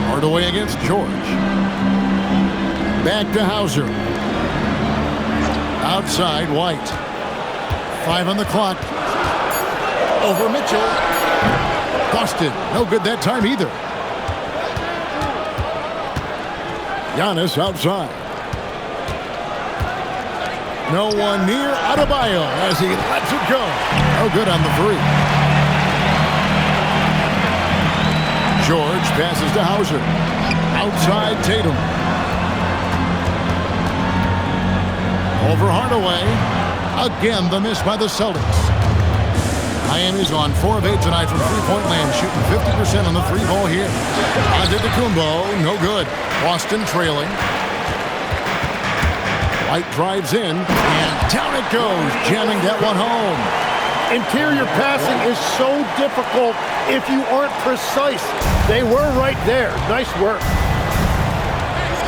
Hardaway against George. Back to Hauser. Outside, White. 5 on the clock. Over Mitchell. Busted. No good that time either. Giannis outside. No one near Adebayo as he lets it go. No good on the three. George passes to Hauser. Outside Tatum. Over Hardaway. Again, the miss by the Celtics. Miami's on 4 of 8 tonight from three-point land, shooting 50% on the three ball here. Antetokounmpo, no good. Boston trailing. White drives in, and down it goes, jamming that one home. Interior passing is so difficult if you aren't precise. They were right there. Nice work.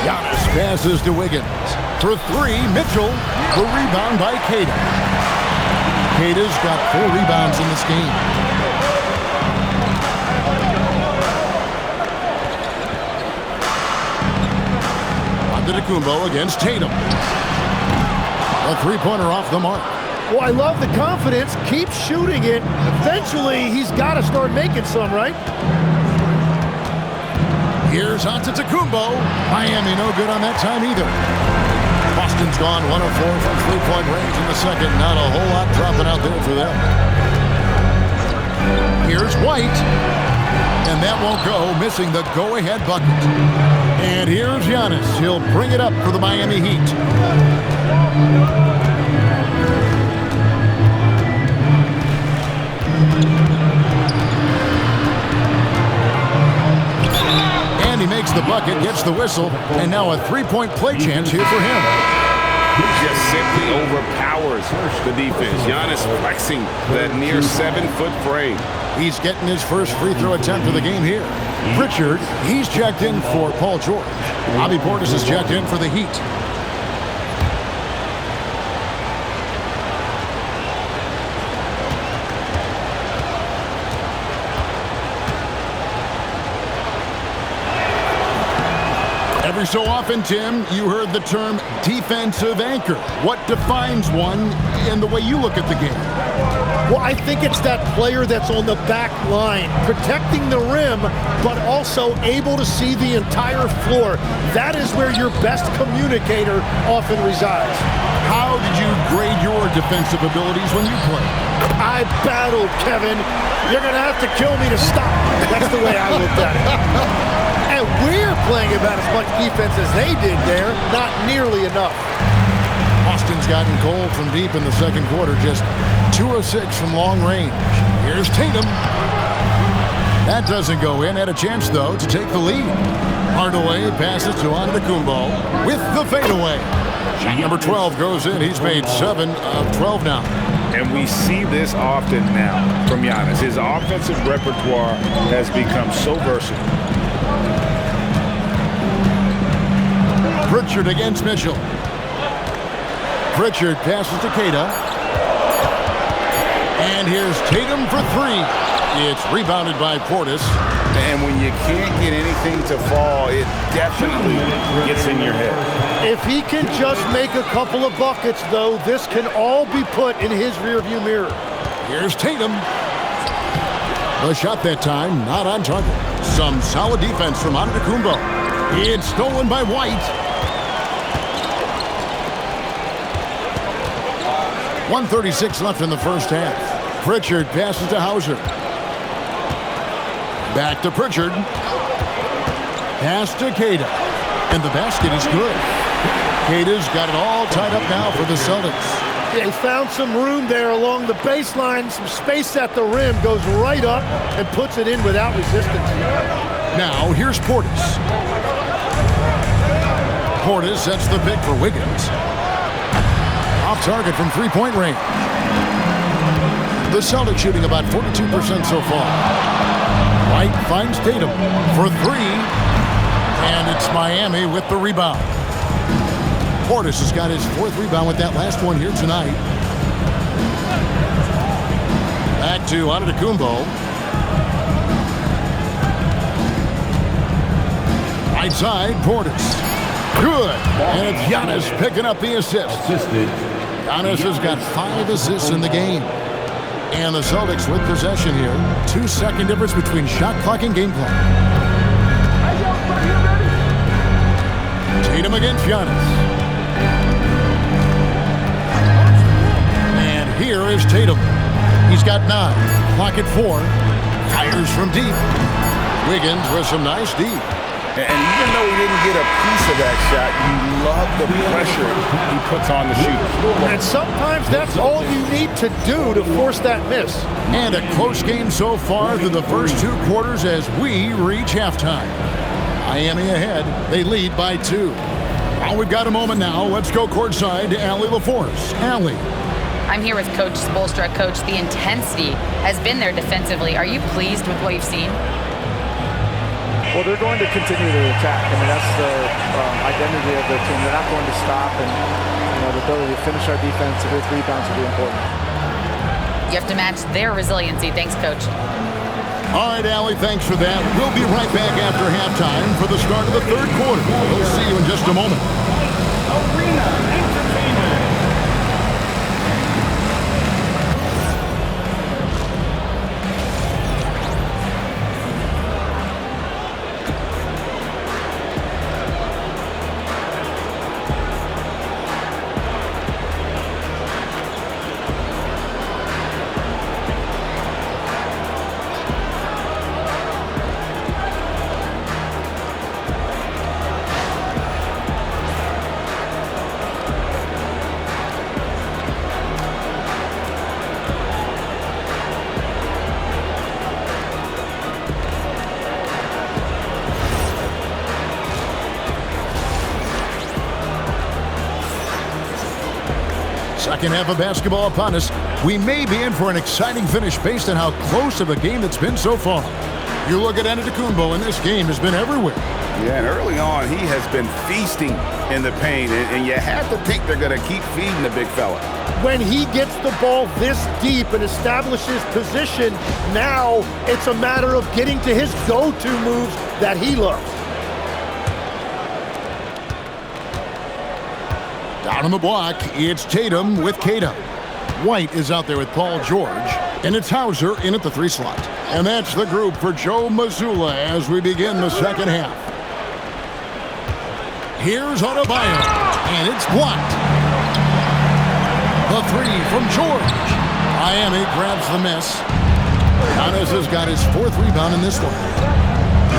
Giannis passes to Wiggins. For 3, Mitchell. The rebound by Queta. Queta's got 4 rebounds in this game. Antetokounmpo against Tatum. A three-pointer off the mark. Well, I love the confidence. Keep shooting it. Eventually, he's got to start making some, right? Here's Antetokounmpo. Miami no good on that time either. Boston's gone 1 of 4 from three-point range in the second. Not a whole lot dropping out there for them. Here's White. And that won't go, missing the go-ahead bucket. And here's Giannis. He'll bring it up for the Miami Heat. And he makes the bucket, gets the whistle, and now a three-point play chance here for him. Just simply overpowers the defense. Giannis flexing that near 7-foot frame. He's getting his first free throw attempt of the game here. Pritchard, he's checked in for Paul George. Bobby Portis is checked in for the Heat. Every so often, Tim, you heard the term defensive anchor. What defines one in the way you look at the game? Well, I think it's that player that's on the back line, protecting the rim, but also able to see the entire floor. That is where your best communicator often resides. How did you grade your defensive abilities when you played? I battled, Kevin. You're going to have to kill me to stop. That's the way I looked at it. And we're playing about as much defense as they did there. Not nearly enough. Boston's gotten cold from deep in the second quarter. Just 2 of 6 from long range. Here's Tatum. That doesn't go in. Had a chance, though, to take the lead. Hardaway passes to Antetokounmpo with the fadeaway. Shot number 12 goes in. He's made 7 of 12 now. And we see this often now from Giannis. His offensive repertoire has become so versatile. Pritchard against Mitchell. Pritchard passes to Queta. And here's Tatum for 3. It's rebounded by Portis. And when you can't get anything to fall, it definitely gets in your head. If he can just make a couple of buckets, though, this can all be put in his rearview mirror. Here's Tatum. The shot that time, not on target. Some solid defense from Antetokounmpo. It's stolen by White. 1:36 left in the first half. Pritchard passes to Hauser. Back to Pritchard. Pass to Queta. And the basket is good. Queta's got it all tied up now for the Celtics. They found some room there along the baseline. Some space at the rim. Goes right up and puts it in without resistance. Now here's Portis. Portis sets the pick for Wiggins. Off target from three-point range. The Celtics shooting about 42% so far. White finds Tatum for 3. And it's Miami with the rebound. Portis has got his 4th rebound with that last one here tonight. Back to Antetokounmpo. Right side, Portis. Good. And it's Giannis picking up the assist. Giannis has got 5 assists in the game. And the Celtics with possession here. 2-second difference between shot clock and game clock. Tatum against Giannis. And here is Tatum. He's got 9. Clock at 4. Fires from deep. Wiggins with some nice deep. And even though he didn't get a piece of that shot, you love the pressure he puts on the shooter. And sometimes that's all you need to do to force that miss. And a close game so far through the first 2 quarters as we reach halftime. Miami ahead. They lead by 2. Well, we've got a moment now. Let's go courtside to Allie LaForce. Allie. I'm here with Coach Spoelstra. Coach, the intensity has been there defensively. Are you pleased with what you've seen? Well, they're going to continue to attack. I mean, that's the identity of their team. They're not going to stop, and the ability to finish our defense with rebounds will be important. You have to match their resiliency. Thanks, Coach. All right, Allie, thanks for that. We'll be right back after halftime for the start of the 3rd quarter. We'll see you in just a moment. Arena Entertainment. Second half of basketball upon us. We may be in for an exciting finish based on how close of a game it's been so far. You look at Antetokounmpo, and this game has been everywhere. Yeah, and early on, he has been feasting in the paint, and you have to think they're going to keep feeding the big fella. When he gets the ball this deep and establishes position, now it's a matter of getting to his go-to moves that he loves. Down on the block, it's Tatum with Kata. White is out there with Paul George, and it's Hauser in at the 3 slot. And that's the group for Joe Mazzulla as we begin the second half. Here's Adebayo, and it's blocked. The 3 from George. Miami grabs the miss. Giannis has got his 4th rebound in this one.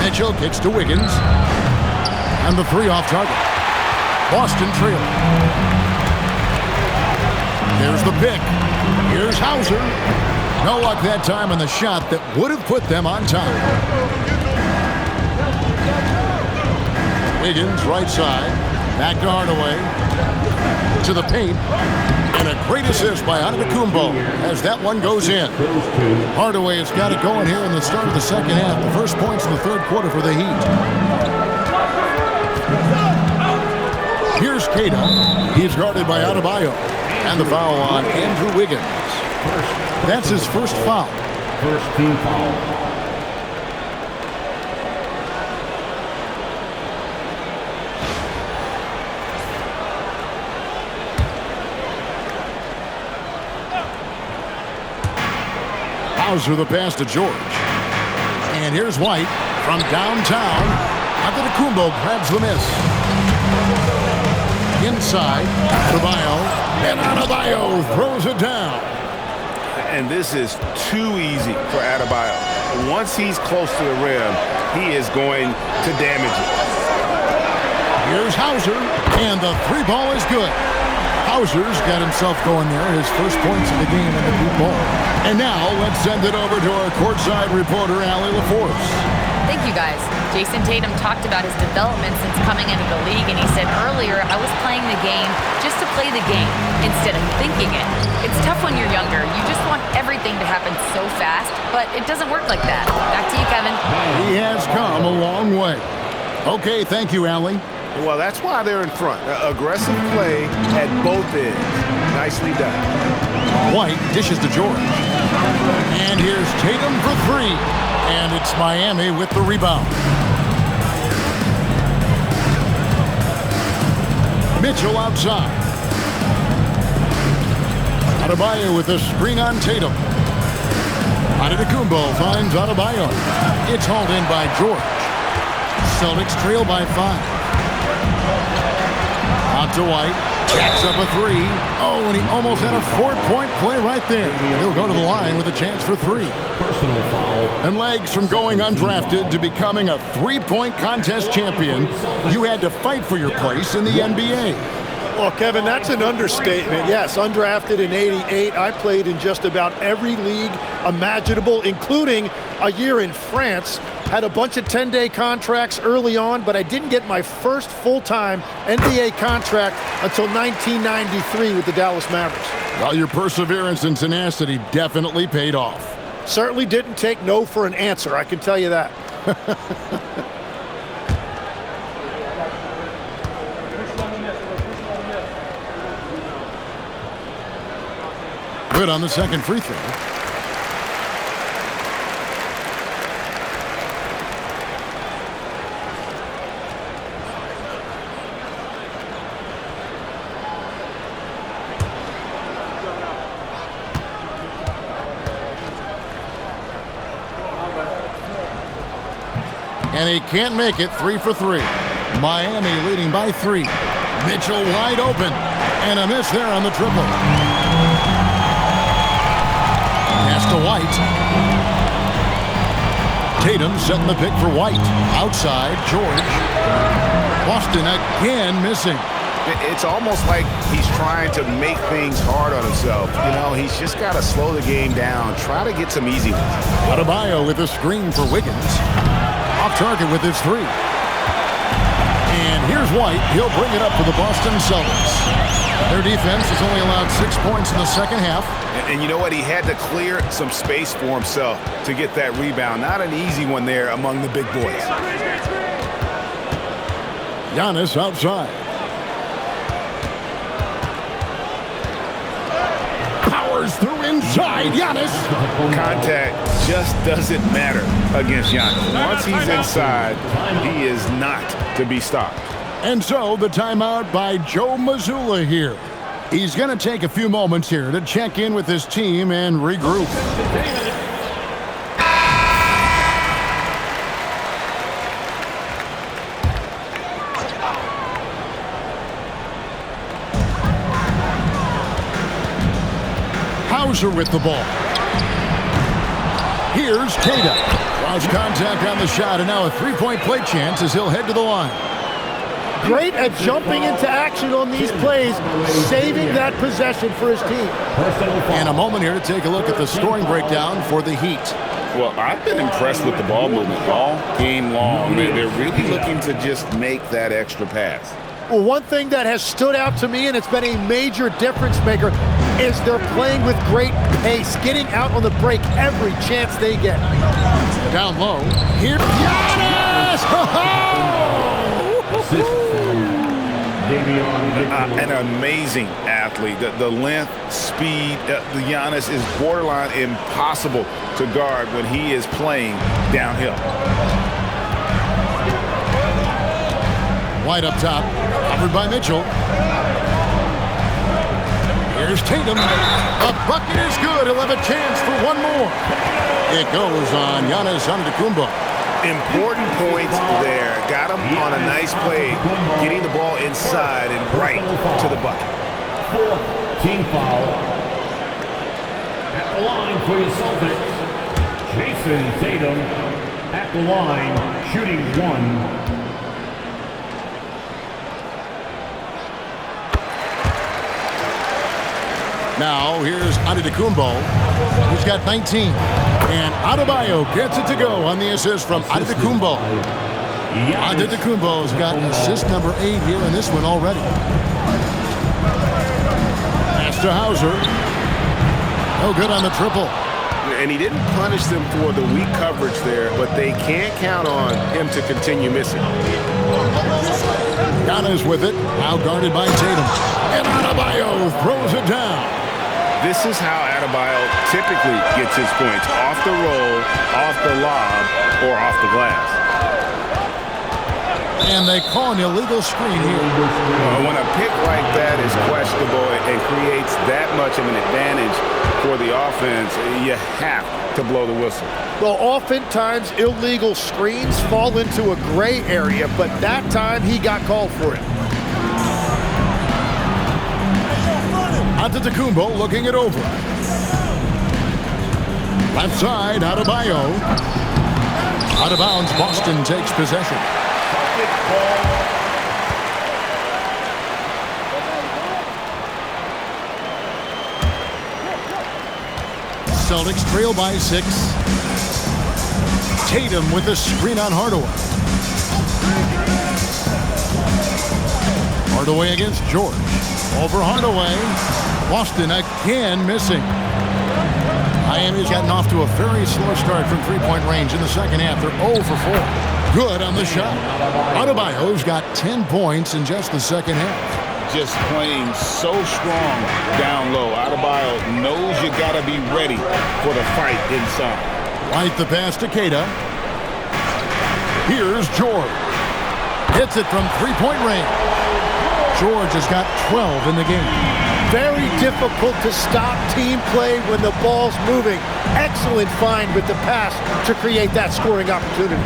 Mitchell kicks to Wiggins. And the 3 off target. Boston trailing. There's the pick. Here's Hauser. No luck that time on the shot that would have put them on top. Wiggins, right side. Back to Hardaway. To the paint. And a great assist by Antetokounmpo as that one goes in. Hardaway has got it going here in the start of the second half. The first points in the 3rd quarter for the Heat. Here's Kata. He's guarded by Adebayo. And the foul on Andrew Wiggins. That's his first foul. First team foul. Hauser the pass to George. And here's White from downtown. Antetokounmpo grabs the miss. Inside, Adebayo. And Adebayo throws it down. And this is too easy for Adebayo. Once he's close to the rim, he is going to damage it. Here's Hauser, and the 3 ball is good. Hauser's got himself going there, his first points of the game in the deep ball. And now let's send it over to our courtside reporter, Allie LaForce. Thank you, guys. Jason Tatum talked about his development since coming into the league, and he said earlier, I was playing the game just to play the game instead of thinking it. It's tough when you're younger. You just want everything to happen so fast, but it doesn't work like that. Back to you, Kevin. He has come a long way. Okay, thank you, Allie. Well, that's why they're in front. Aggressive play at both ends. Nicely done. White dishes to George. And here's Tatum for 3. And it's Miami with the rebound. Mitchell outside. Adebayo with the screen on Tatum. Antetokounmpo finds Adebayo. It's hauled in by George. Celtics trail by 5. Out to White. Jacks up a 3. Oh, and he almost had a 4-point play right there. He'll go to the line with a chance for 3. Personal foul. And legs from going undrafted to becoming a 3-point contest champion, you had to fight for your place in the NBA. Well, Kevin, that's an understatement. Yes, undrafted in '88. I played in just about every league imaginable, including a year in France. Had a bunch of 10-day contracts early on, but I didn't get my first full-time NBA contract until 1993 with the Dallas Mavericks. Well, your perseverance and tenacity definitely paid off. Certainly didn't take no for an answer, I can tell you that. Good on the second free throw. And he can't make it. 3 for 3. Miami leading by 3. Mitchell wide open. And a miss there on the triple. Pass to White. Tatum setting the pick for White. Outside, George. Boston again missing. It's almost like he's trying to make things hard on himself. You know, he's just got to slow the game down. Try to get some easy ones. Adebayo with a screen for Wiggins. Off target with his 3. And here's White. He'll bring it up for the Boston Celtics. Their defense has only allowed 6 points in the second half. And you know what? He had to clear some space for himself to get that rebound. Not an easy one there among the big boys. Giannis outside. Powers through inside. Giannis. Contact just doesn't matter against Giannis. Once he's inside, he is not to be stopped. And so the timeout by Joe Mazzulla here. He's going to take a few moments here to check in with his team and regroup. Hauser with the ball. Here's Tatum. Lost contact on the shot, and now a 3-point play chance as he'll head to the line. Great at jumping into action on these plays, saving that possession for his team. And a moment here to take a look at the scoring breakdown for the Heat. Well, I've been impressed with the ball movement all game long. They're really looking to just make that extra pass. Well, one thing that has stood out to me, and it's been a major difference maker, is they're playing with great pace, getting out on the break every chance they get. Down low. Here, Giannis! An amazing athlete. The length, speed, the Giannis is borderline impossible to guard when he is playing downhill. White up top, covered by Mitchell. Here's Tatum. A bucket is good. He'll have a chance for one more. It goes on Giannis Antetokounmpo. Important points there. Got him on a nice play, getting the ball inside and right to the bucket. 4th team foul. At the line for your Celtics, Jason Tatum at the line, shooting 1. Now here's Antetokounmpo, who's got 19. And Adebayo gets it to go on the assist from Antetokounmpo. Antetokounmpo's got assist number 8 here in this one already. Pass to Hauser. No good on the triple. And he didn't punish them for the weak coverage there, but they can't count on him to continue missing. Giannis with it, now guarded by Tatum. And Adebayo throws it down. This is how Adebayo typically gets his points: off the roll, off the lob, or off the glass. And they call an illegal screen here. When a pick like that is questionable and creates that much of an advantage for the offense, you have to blow the whistle. Well, oftentimes illegal screens fall into a gray area, but that time he got called for it. Antetokounmpo looking it over. Left side, Adebayo. Out of bounds, Boston takes possession. Celtics trail by 6. Tatum with a screen on Hardaway. Hardaway against George. Over Hardaway. Boston again missing. Miami's gotten off to a very slow start from three-point range in the second half. They're 0 for 4. Good on the shot. Adebayo's got 10 points in just the second half. Just playing so strong down low. Adebayo knows you got to be ready for the fight inside. White the pass to Keita. Here's George. Hits it from three-point range. George has got 12 in the game. Very difficult to stop team play when the ball's moving. Excellent find with the pass to create that scoring opportunity.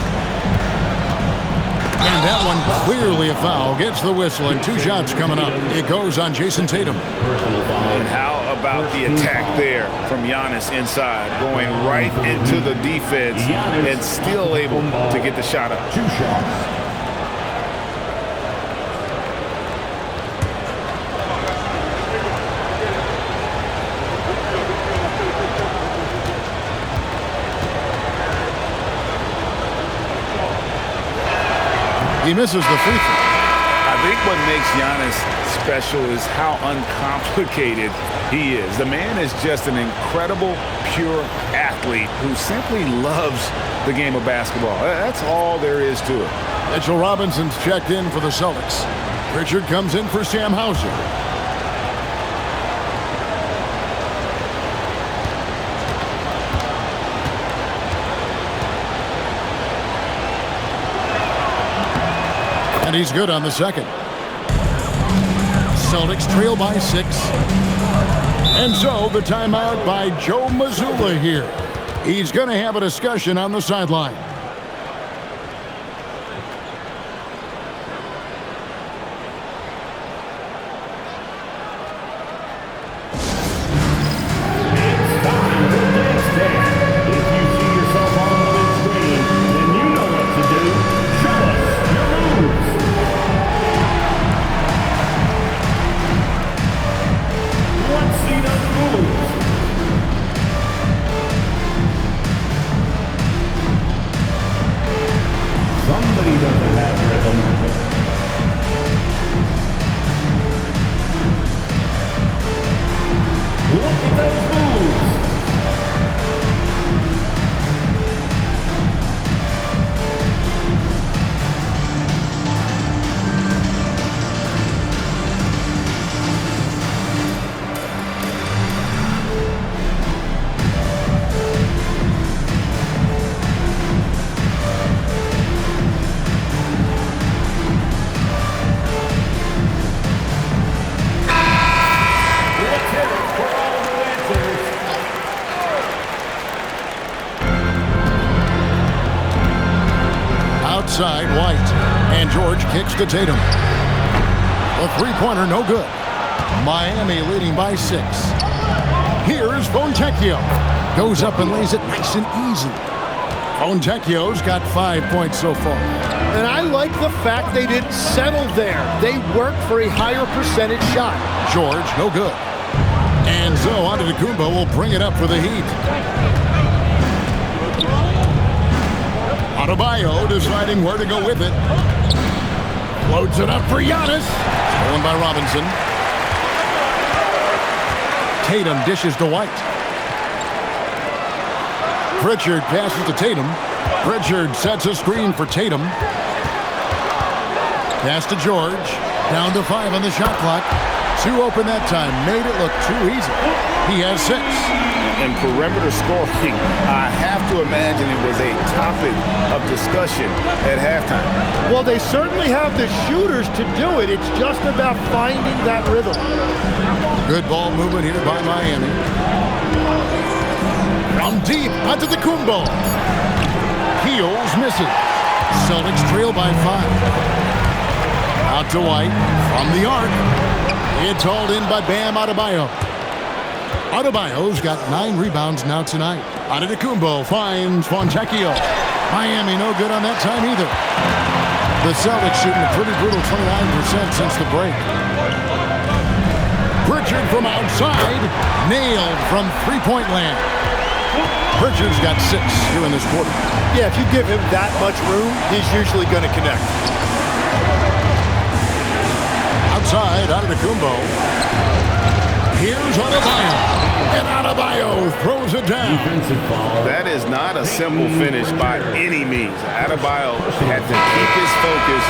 And that one clearly a foul. Gets the whistle and 2 shots coming up. It goes on Jason Tatum. And how about the attack there from Giannis inside, going right into the defense and still able to get the shot up. 2 shots. He misses the free throw. I think what makes Giannis special is how uncomplicated he is. The man is just an incredible, pure athlete who simply loves the game of basketball. That's all there is to it. Mitchell Robinson's checked in for the Celtics. Richard comes in for Sam Hauser. And he's good on the second. Celtics trail by 6. And so the timeout by Joe Mazzulla here. He's going to have a discussion on the sideline. Outside, White. And George kicks to Tatum. A three-pointer, no good. Miami leading by 6. Here's Fontecchio. Goes up and lays it nice and easy. Fontecchio's got 5 points so far. And I like the fact they didn't settle there. They worked for a higher percentage shot. George, no good. And so Antetokounmpo will bring it up for the Heat. Adebayo deciding where to go with it. Floats it up for Giannis. Stolen by Robinson. Tatum dishes to White. Pritchard passes to Tatum. Pritchard sets a screen for Tatum. Pass to George. Down to 5 on the shot clock. Too open that time. Made it look too easy. He has 6. And perimeter scoring, I have to imagine it was a topic of discussion at halftime. Well, they certainly have the shooters to do it. It's just about finding that rhythm. Good ball movement here by Miami. From deep onto the Kumbo. Heels misses. Celtics trail by 5. Out to White from the arc. It's hauled in by Bam Adebayo. Adebayo's got 9 rebounds now tonight. Antetokounmpo finds Fontecchio. Miami no good on that time either. The Celtics shooting a pretty brutal 29% since the break. Pritchard from outside. Nailed from three-point land. Pritchard's got 6 here in this quarter. Yeah, if you give him that much room, he's usually going to connect. Outside, Antetokounmpo. Here's Adebayo. And Adebayo throws it down. Defensive foul. That is not a simple finish by any means. Adebayo had to keep his focus,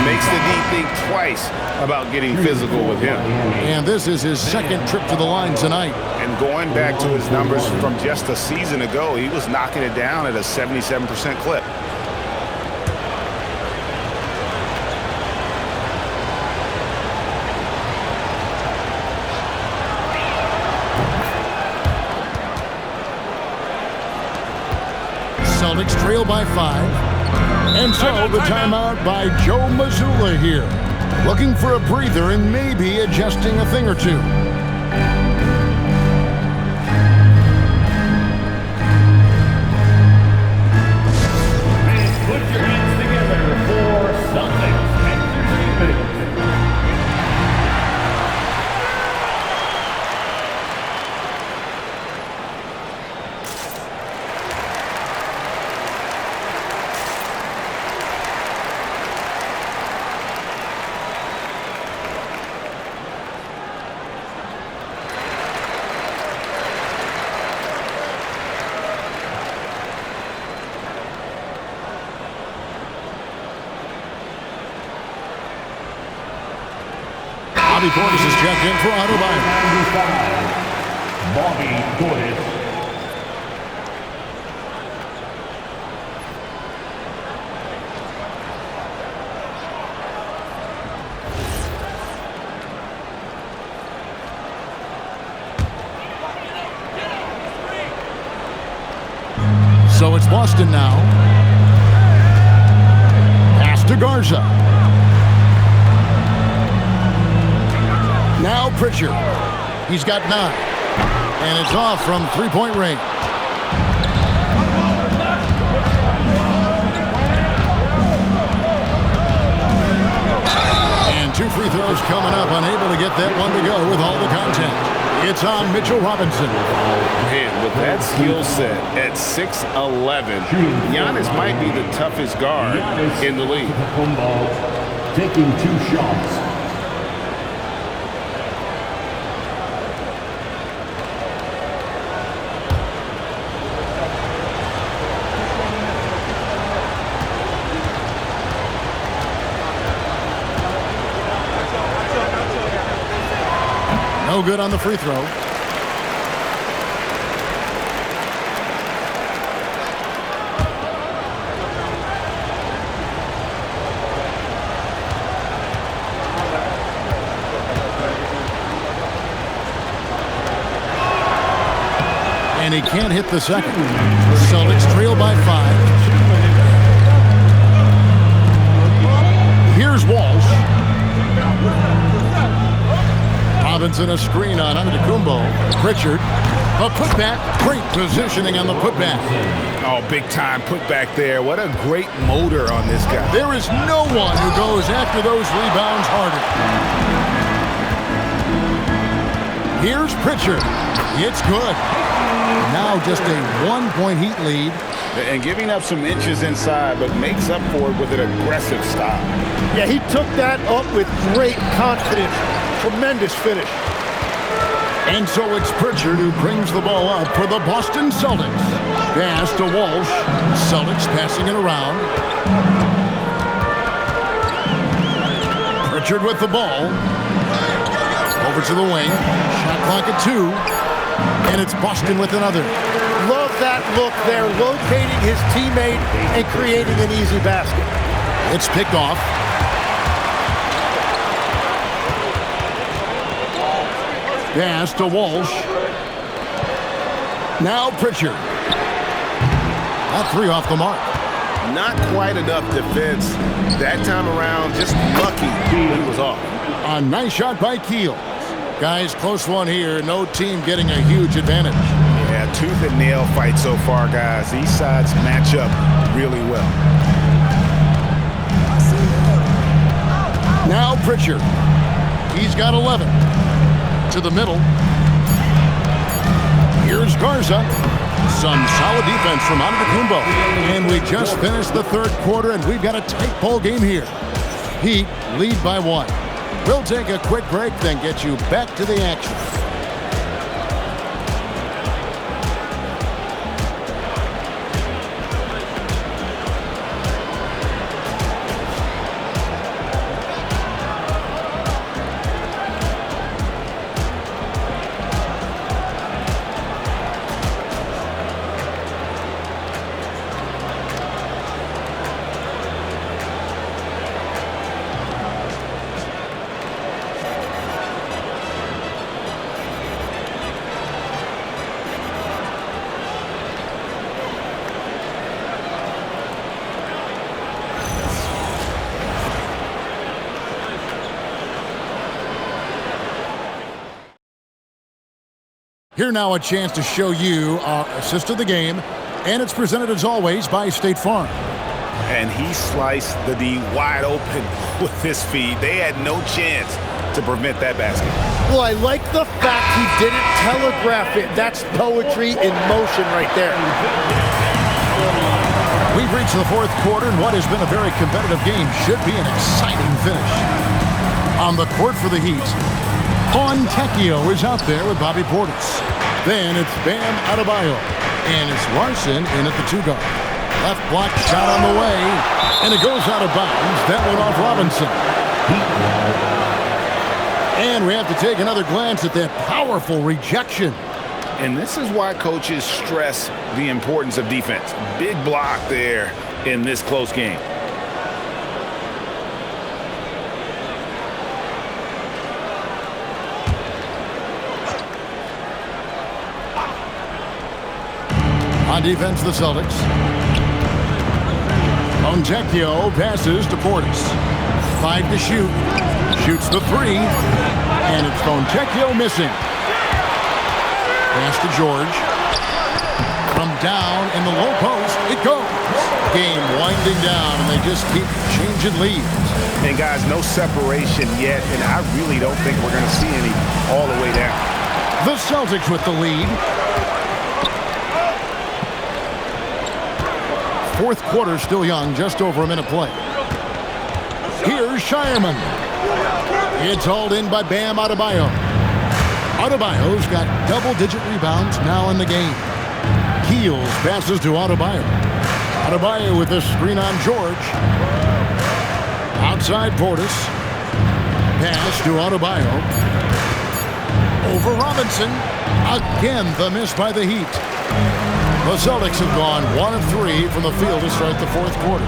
makes the D think twice about getting physical with him. And this is his 2nd trip to the line tonight. And going back to his numbers from just a season ago, he was knocking it down at a 77% clip. Celtics trail by 5. And so the timeout by Joe Mazzulla here. Looking for a breather and maybe adjusting a thing or two. And put your hands together for Celtics Entertainment. Bobby Portis is checked in for Adebayo. 95, Bobby Portis. So it's Boston now. Pass to Garza. Now Pritchard. He's got 9. And it's off from three-point range. And 2 free throws coming up. Unable to get that one to go with all the contact. It's on Mitchell Robinson. Man, with that skill set at 6'11", Giannis might be the toughest guard in the league. Antetokounmpo taking 2 shots. No good on the free throw. And he can't hit the second. Celtics trail by 5. Here's Walsh. Robinson a screen on Antetokounmpo. Pritchard, a putback. Great positioning on the putback. Oh, big time putback there. What a great motor on this guy. There is no one who goes after those rebounds harder. Here's Pritchard. It's good. Now just a 1-point Heat lead. And giving up some inches inside, but makes up for it with an aggressive stop. Yeah, he took that up with great confidence. Tremendous finish. And so it's Pritchard who brings the ball up for the Boston Celtics. Pass to Walsh. Celtics passing it around. Pritchard with the ball. Over to the wing. Shot clock at 2. And it's Boston with another. Love that look there, locating his teammate and creating an easy basket. It's picked off. Pass to Walsh. Now Pritchard. That 3 off the mark. Not quite enough defense that time around. Just lucky he was off. A nice shot by Keels. Guys, close one here. No team getting a huge advantage. Yeah, tooth and nail fight so far, guys. These sides match up really well. Now Pritchard. He's got 11. To the middle. Here's Garza. Some solid defense from Antetokounmpo. And we just finished the third quarter, and we've got a tight ball game here. Heat lead by 1. We'll take a quick break, then get you back to the action. Here now a chance to show you our assist of the game, and it's presented as always by State Farm. And he sliced the D wide open with his feet. They had no chance to prevent that basket. Well, I like the fact he didn't telegraph it. That's poetry in motion right there. We've reached the fourth quarter, and what has been a very competitive game should be an exciting finish. On the court for the Heat, Fontecchio is out there with Bobby Portis. Then it's Bam Adebayo, and it's Larson in at the 2-guard. Left block shot on the way, and it goes out of bounds. That one off Robinson. And we have to take another glance at that powerful rejection. And this is why coaches stress the importance of defense. Big block there in this close game. On defense, the Celtics. Fontecchio passes to Portis. 5 to shoot. Shoots the 3. And it's Fontecchio missing. Pass to George. From down in the low post, it goes. Game winding down, and they just keep changing leads. And guys, no separation yet, and I really don't think we're going to see any all the way down. The Celtics with the lead. Fourth quarter still young, just over a minute play. Here's Shireman. It's hauled in by Bam Adebayo. Adebayo's got double-digit rebounds now in the game. Keels passes to Adebayo. Adebayo with this screen on George. Outside Portis. Pass to Adebayo. Over Robinson. Again, the miss by the Heat. The Celtics have gone 1 of 3 from the field to start the fourth quarter.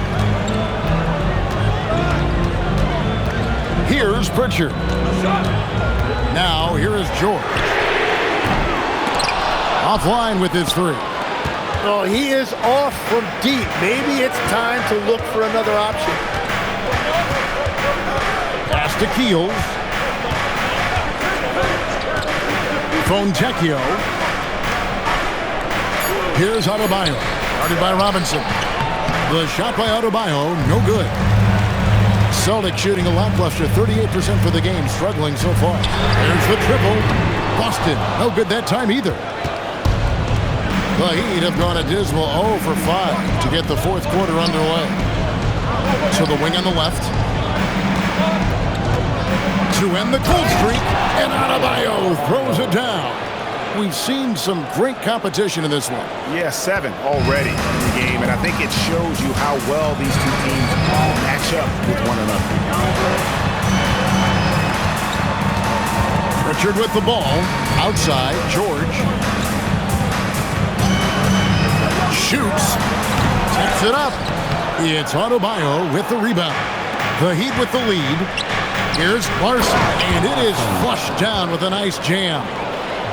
Here's Pritchard. Now, here is George. Offline with his 3. Oh, he is off from deep. Maybe it's time to look for another option. Pass to Keels. Fontecchio. Here's Adebayo. Guarded by Robinson. The shot by Adebayo, no good. Celtics shooting a lackluster 38% for the game, struggling so far. There's the triple. Boston, no good that time either. The Heat have gone a dismal 0 for 5 to get the fourth quarter underway. To the wing on the left. To end the cold streak, and Adebayo throws it down. We've seen some great competition in this one. Yeah, 7 already in the game, and I think it shows you how well these two teams match up with one another. Pritchard with the ball. Outside, George. Shoots. Takes it up. It's Adebayo with the rebound. The Heat with the lead. Here's Larson, and it is flushed down with a nice jam.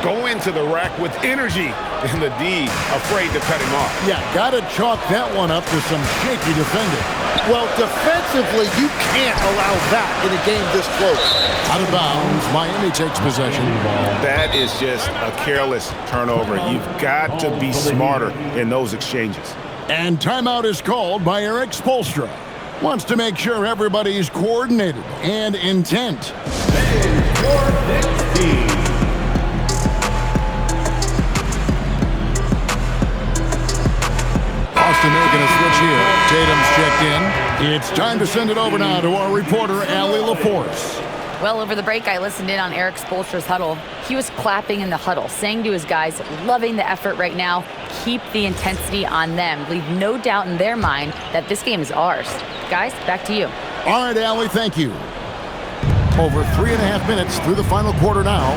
Go into the rack with energy, and the D afraid to cut him off. Yeah, got to chalk that one up to some shaky defending. Well, defensively, you can't allow that in a game this close. Out of bounds, Miami takes possession. That is just a careless turnover. You've got to be smarter in those exchanges. And timeout is called by Eric Spoelstra. Wants to make sure everybody's coordinated and intent. Boston making a switch here. Tatum's checked in. It's time to send it over now to our reporter, Allie LaForce. Well, over the break, I listened in on Eric Spoelstra's huddle. He was clapping in the huddle, saying to his guys, loving the effort right now, keep the intensity on them. Leave no doubt in their mind that this game is ours. Guys, back to you. All right, Allie, thank you. Over 3.5 minutes through the final quarter now.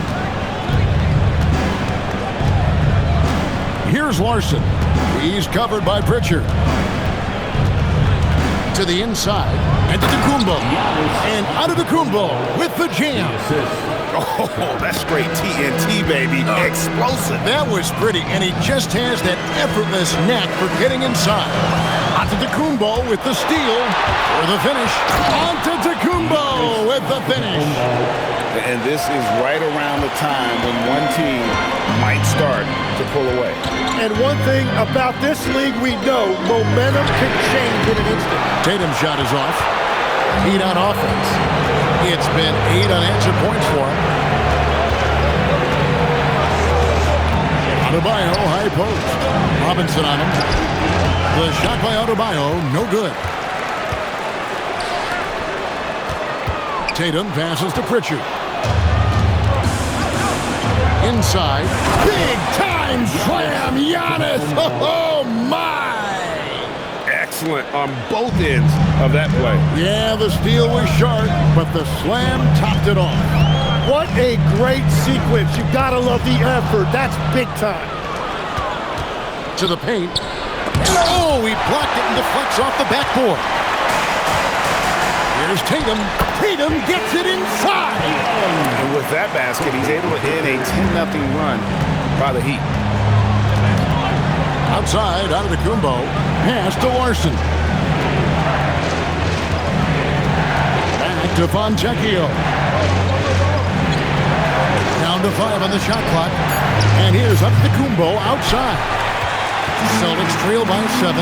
Here's Larson. He's covered by Pritchard. To the inside, and to Antetokounmpo. And Antetokounmpo with the jam. Oh, that's straight TNT, baby. Explosive. That was pretty, and he just has that effortless knack for getting inside. Antetokounmpo with the steal for the finish. Antetokounmpo with the finish. And this is right around the time when one team might start to pull away. And one thing about this league we know, momentum can change in an instant. Tatum's shot is off. Heat on offense. It's been 8 unanswered points for him. Adebayo, high post. Robinson on him. The shot by Adebayo, no good. Tatum passes to Pritchard. Inside. Big time slam, Giannis. Oh, my. Excellent on both ends of that play. Yeah, the steal was sharp, but the slam topped it off. What a great sequence. You gotta love the effort. That's big time. To the paint. Oh, he blocked it and deflects off the backboard. Here's Tatum. Tatum gets it inside. And with that basket, he's able to end a 10-0 run by the Heat. Outside, Antetokounmpo. Pass to Larson. Back to Fontecchio. Down to 5 on the shot clock. And here's Antetokounmpo outside. Celtics trail by 7.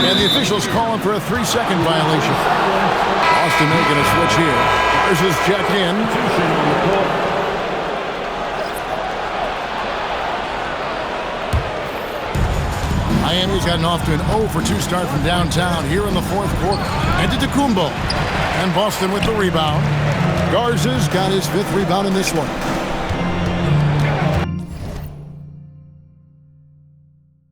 And the officials calling for a 3-second violation. Boston making a switch here. Ours is checked in. Miami's gotten off to an 0-for-2 start from downtown here in the fourth quarter. Antetokounmpo. And Boston with the rebound. Garza's got his 5th rebound in this one.